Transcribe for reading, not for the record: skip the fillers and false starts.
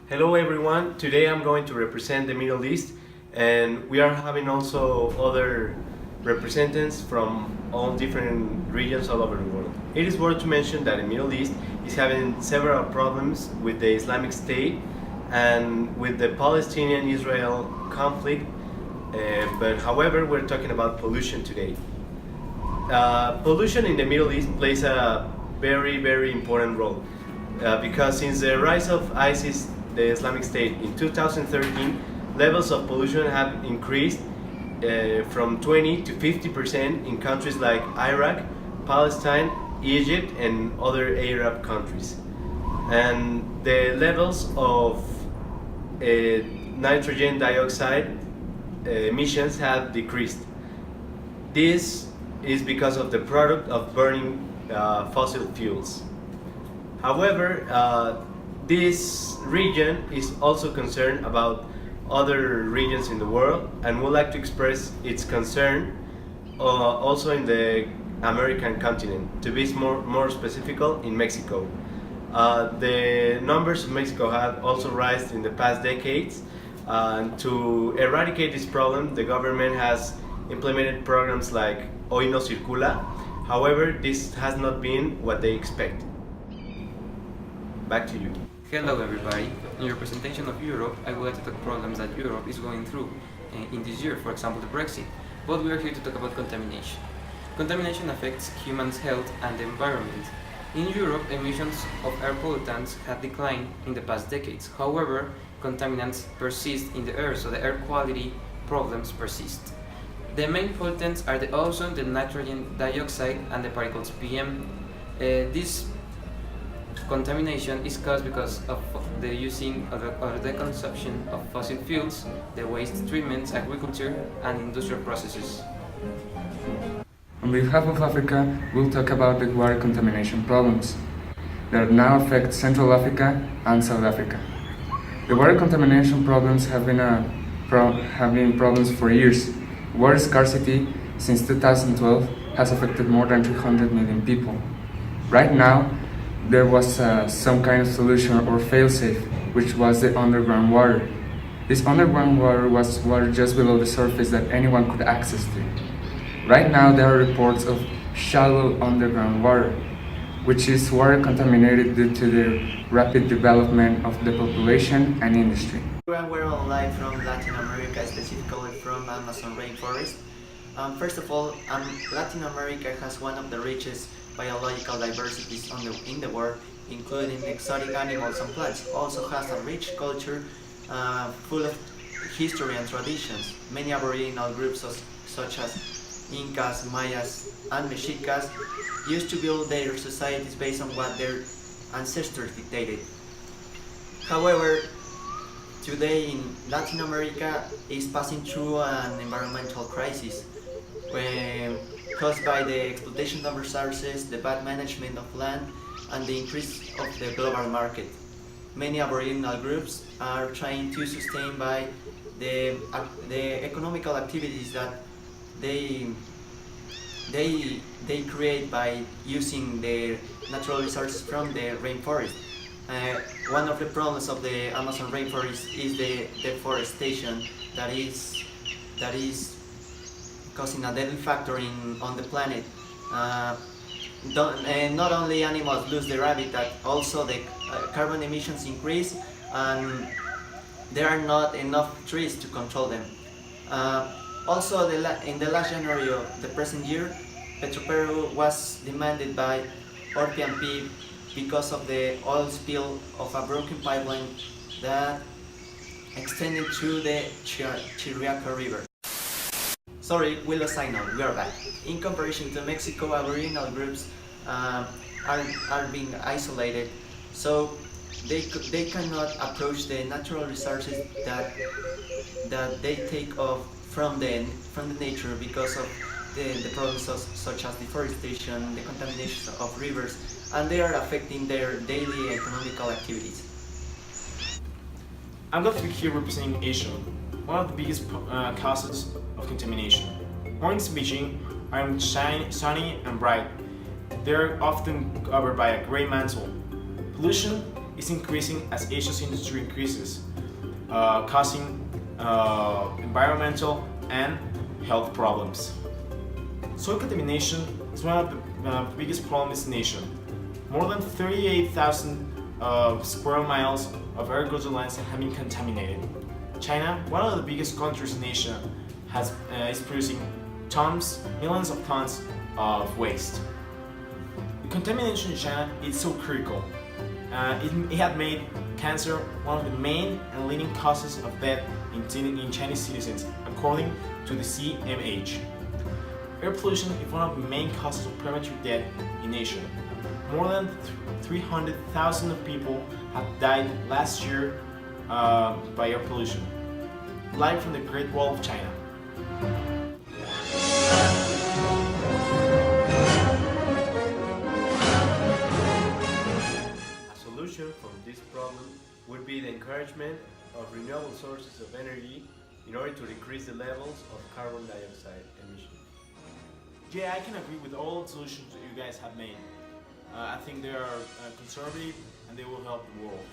Hello everyone, today I'm going to represent the Middle East, and we are having also other representatives from all different regions all over the world. It is worth to mention that the Middle East is having several problems with the Islamic State and with the Palestinian-Israel conflict, but however we're talking about pollution today. Pollution in the Middle East plays a very important role because since the rise of ISIS, the Islamic State, in 2013, levels of pollution have increased from 20 to 50% in countries like Iraq, Palestine, Egypt, and other Arab countries. And the levels of nitrogen dioxide emissions have decreased. This is because of the product of burning fossil fuels. However, this region is also concerned about other regions in the world and would like to express its concern also in the American continent, to be more specific, in Mexico. The numbers of Mexico have also risen in the past decades. To eradicate this problem, the government has implemented programs like Hoy No Circula. However, this has not been what they expect. Back to you. Hello everybody. In representation of Europe, I would like to talk problems that Europe is going through in this year, for example the Brexit. But we are here to talk about contamination. Contamination affects humans' health and the environment. In Europe, emissions of air pollutants have declined in the past decades. However, contaminants persist in the air, so the air quality problems persist. The main pollutants are the ozone, the nitrogen dioxide, and the particles PM. This contamination is caused because of the using or the consumption of fossil fuels, the waste treatments, agriculture, and industrial processes. On behalf of Africa, we'll talk about the water contamination problems that now affect Central Africa and South Africa. The water contamination problems have been problems for years. Water scarcity since 2012 has affected more than 300 million people. Right now, there was some kind of solution or failsafe, which was the underground water. This underground water was water just below the surface that anyone could access to. Right now there are reports of shallow underground water, which is water contaminated due to the rapid development of the population and industry. We're all live from Latin America, specifically from Amazon rainforest. First of all, Latin America has one of the richest biological diversities in the world, including exotic animals and plants. Also has a rich culture full of history and traditions. Many aboriginal groups such as Incas, Mayas, and Mexicas used to build their societies based on what their ancestors dictated. However, today in Latin America is passing through an environmental crisis caused by the exploitation of resources, the bad management of land, and the increase of the global market. Many aboriginal groups are trying to sustain by the economical activities that they create by using the natural resources from the rainforest. One of the problems of the Amazon rainforest is the deforestation that is causing a deadly factor on the planet. Not only animals lose their habitat, also the carbon emissions increase, and there are not enough trees to control them. Also, in the last January of the present year, Petroperú was demanded by Orpian-P because of the oil spill of a broken pipeline that extended through the Chiriaca River. Sorry, we lost signal. We are back. In comparison to Mexico, aboriginal groups are being isolated, so they cannot approach the natural resources that they take off from the nature because of the problems such as deforestation, the contamination of rivers, and they are affecting their daily economical activities. I'm glad to be here representing Asia, one of the biggest causes of contamination. Mornings in Beijing are sunny and bright. They're often covered by a gray mantle. Pollution is increasing as Asia's industry increases, causing environmental and health problems. Soil contamination is one of the biggest problems in Asia. More than 38,000 square miles of agricultural lands have been contaminated. China, one of the biggest countries in Asia, is producing millions of tons of waste. The contamination in China is so critical. It had made cancer one of the main and leading causes of death in Chinese citizens, according to the CMH. Air pollution is one of the main causes of premature death in Asia. More than 300,000 people have died last year by air pollution. Live from the Great Wall of China. A solution from this problem would be the encouragement of renewable sources of energy in order to decrease the levels of carbon dioxide emissions. Yeah, I can agree with all the solutions that you guys have made. I think they are conservative and they will help the world.